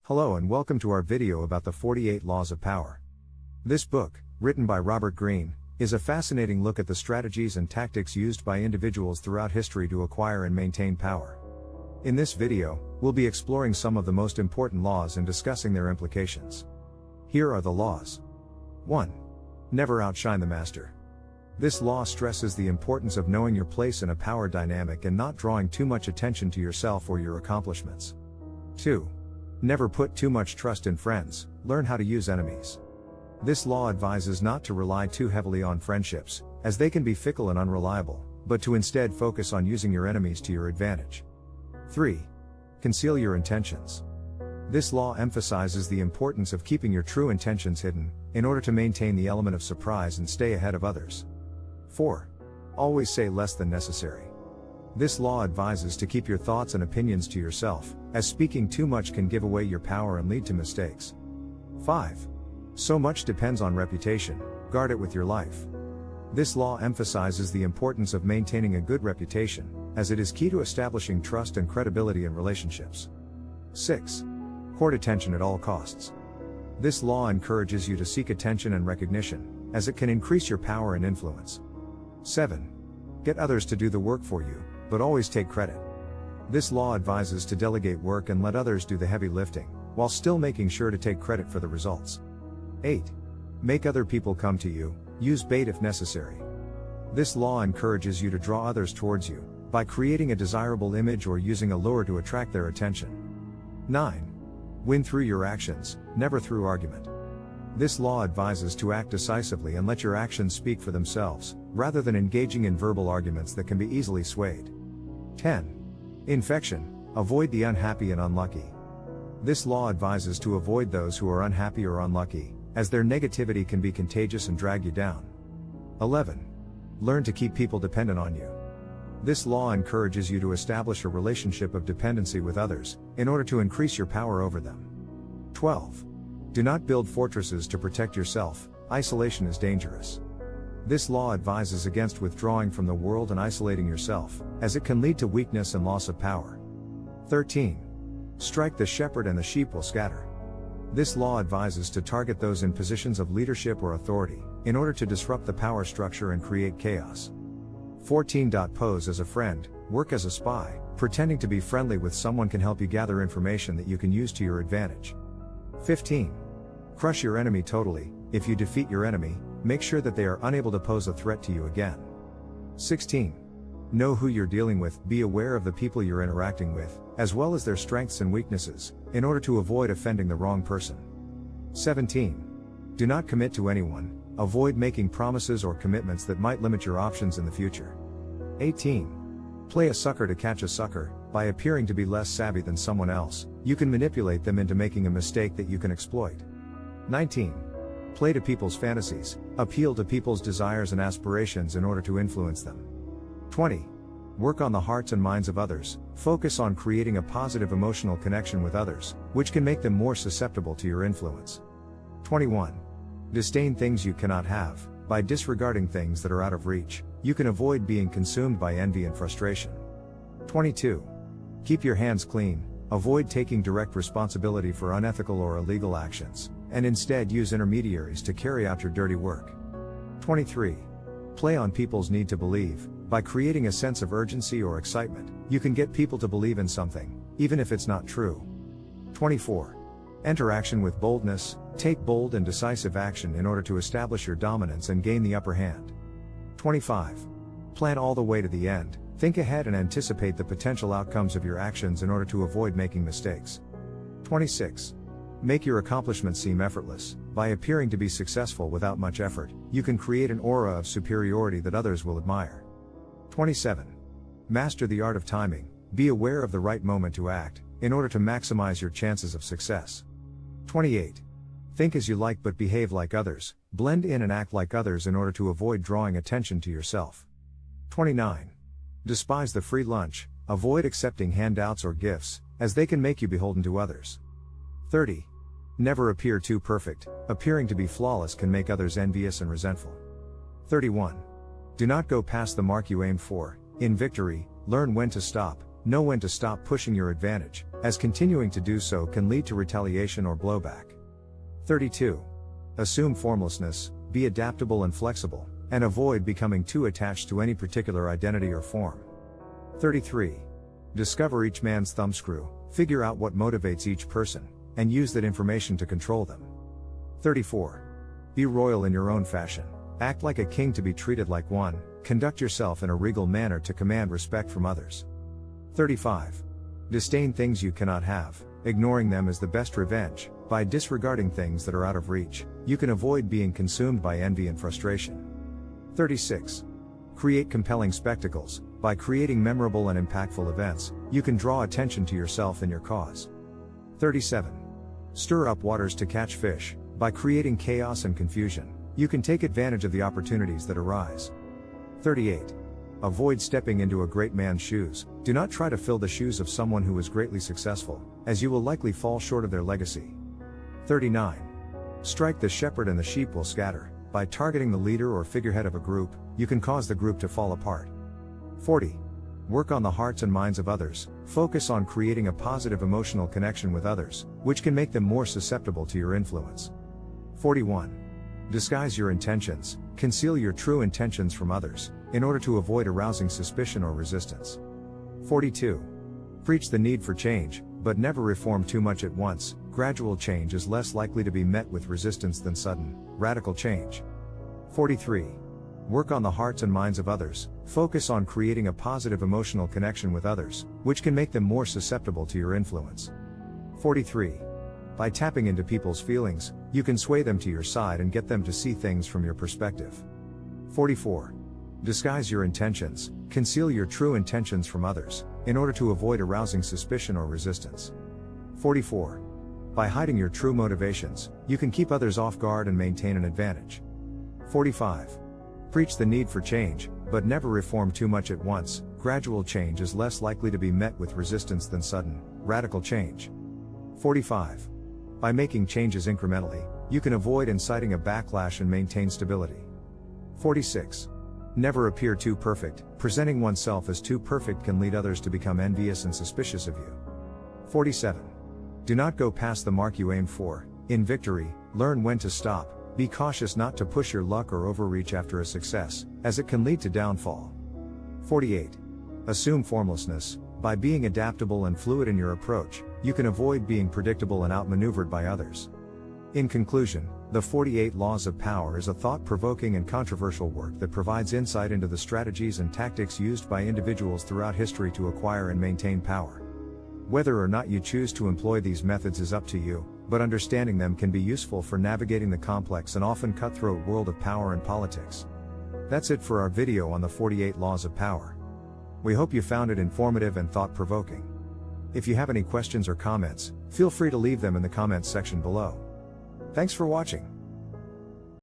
Hello and welcome to our video about the 48 Laws of Power. This book, written by Robert Greene, is a fascinating look at the strategies and tactics used by individuals throughout history to acquire and maintain power. In this video, we'll be exploring some of the most important laws and discussing their implications. Here are the laws. 1. Never outshine the master. This law stresses the importance of knowing your place in a power dynamic and not drawing too much attention to yourself or your accomplishments. 2. Never put too much trust in friends, learn how to use enemies. This law advises not to rely too heavily on friendships, as they can be fickle and unreliable, but to instead focus on using your enemies to your advantage. 3. Conceal your intentions. This law emphasizes the importance of keeping your true intentions hidden, in order to maintain the element of surprise and stay ahead of others. 4. Always say less than necessary. This law advises to keep your thoughts and opinions to yourself, as speaking too much can give away your power and lead to mistakes. 5. So much depends on reputation, guard it with your life. This law emphasizes the importance of maintaining a good reputation, as it is key to establishing trust and credibility in relationships. 6. Court attention at all costs. This law encourages you to seek attention and recognition, as it can increase your power and influence. 7. Get others to do the work for you, but always take credit. This law advises to delegate work and let others do the heavy lifting, while still making sure to take credit for the results. 8. Make other people come to you, use bait if necessary. This law encourages you to draw others towards you, by creating a desirable image or using a lure to attract their attention. 9. Win through your actions, never through argument. This law advises to act decisively and let your actions speak for themselves, rather than engaging in verbal arguments that can be easily swayed. 10. Infection, avoid the unhappy and unlucky. This law advises to avoid those who are unhappy or unlucky, as their negativity can be contagious and drag you down. 11. Learn to keep people dependent on you. This law encourages you to establish a relationship of dependency with others, in order to increase your power over them. 12. Do not build fortresses to protect yourself, isolation is dangerous. This law advises against withdrawing from the world and isolating yourself, as it can lead to weakness and loss of power. 13. Strike the shepherd and the sheep will scatter. This law advises to target those in positions of leadership or authority, in order to disrupt the power structure and create chaos. 14. Pose as a friend, work as a spy, pretending to be friendly with someone can help you gather information that you can use to your advantage. 15. Crush your enemy totally. If you defeat your enemy, make sure that they are unable to pose a threat to you again. 16. Know who you're dealing with, be aware of the people you're interacting with, as well as their strengths and weaknesses, in order to avoid offending the wrong person. 17. Do not commit to anyone, avoid making promises or commitments that might limit your options in the future. 18. Play a sucker to catch a sucker. By appearing to be less savvy than someone else, you can manipulate them into making a mistake that you can exploit. 19. Play to people's fantasies, appeal to people's desires and aspirations in order to influence them. 20. Work on the hearts and minds of others, focus on creating a positive emotional connection with others, which can make them more susceptible to your influence. 21. Disdain things you cannot have. By disregarding things that are out of reach, you can avoid being consumed by envy and frustration. 22. Keep your hands clean, avoid taking direct responsibility for unethical or illegal actions, and instead use intermediaries to carry out your dirty work. 23. Play on people's need to believe. By creating a sense of urgency or excitement, you can get people to believe in something, even if it's not true. 24. Enter action with boldness, take bold and decisive action in order to establish your dominance and gain the upper hand. 25. Plan all the way to the end, think ahead and anticipate the potential outcomes of your actions in order to avoid making mistakes. 26. Make your accomplishments seem effortless. By appearing to be successful without much effort, you can create an aura of superiority that others will admire. 27. Master the art of timing, be aware of the right moment to act, in order to maximize your chances of success. 28. Think as you like but behave like others, blend in and act like others in order to avoid drawing attention to yourself. 29. Despise the free lunch, avoid accepting handouts or gifts, as they can make you beholden to others. 30. Never appear too perfect, appearing to be flawless can make others envious and resentful. 31. Do not go past the mark you aimed for. In victory, learn when to stop, know when to stop pushing your advantage, as continuing to do so can lead to retaliation or blowback. 32. Assume formlessness, be adaptable and flexible, and avoid becoming too attached to any particular identity or form. 33. Discover each man's thumbscrew, figure out what motivates each person, and use that information to control them. 34. Be royal in your own fashion, act like a king to be treated like one, conduct yourself in a regal manner to command respect from others. 35. Disdain things you cannot have, ignoring them is the best revenge. By disregarding things that are out of reach, you can avoid being consumed by envy and frustration. 36. Create compelling spectacles. By creating memorable and impactful events, you can draw attention to yourself and your cause. 37. Stir up waters to catch fish. By creating chaos and confusion, you can take advantage of the opportunities that arise. 38. Avoid stepping into a great man's shoes. Do not try to fill the shoes of someone who is greatly successful, as you will likely fall short of their legacy. 39. Strike the shepherd and the sheep will scatter. By targeting the leader or figurehead of a group, you can cause the group to fall apart. 40. Work on the hearts and minds of others. Focus on creating a positive emotional connection with others, which can make them more susceptible to your influence. 41. Disguise your intentions. Conceal your true intentions from others, in order to avoid arousing suspicion or resistance. 42. Preach the need for change, but never reform too much at once. Gradual change is less likely to be met with resistance than sudden, radical change. 43. Work on the hearts and minds of others. Focus on creating a positive emotional connection with others, which can make them more susceptible to your influence. 43. By tapping into people's feelings, you can sway them to your side and get them to see things from your perspective. 44. Disguise your intentions. Conceal your true intentions from others, in order to avoid arousing suspicion or resistance. 44. By hiding your true motivations, you can keep others off guard and maintain an advantage. 45. Preach the need for change, but never reform too much at once. Gradual change is less likely to be met with resistance than sudden, radical change. 45. By making changes incrementally, you can avoid inciting a backlash and maintain stability. 46. Never appear too perfect. Presenting oneself as too perfect can lead others to become envious and suspicious of you. 47. Do not go past the mark you aim for. In victory, learn when to stop. Be cautious not to push your luck or overreach after a success, as it can lead to downfall. 48. Assume formlessness. By being adaptable and fluid in your approach, you can avoid being predictable and outmaneuvered by others. In conclusion, the 48 Laws of Power is a thought-provoking and controversial work that provides insight into the strategies and tactics used by individuals throughout history to acquire and maintain power. Whether or not you choose to employ these methods is up to you, but understanding them can be useful for navigating the complex and often cutthroat world of power and politics. That's it for our video on the 48 Laws of Power. We hope you found it informative and thought-provoking. If you have any questions or comments, feel free to leave them in the comments section below. Thanks for watching.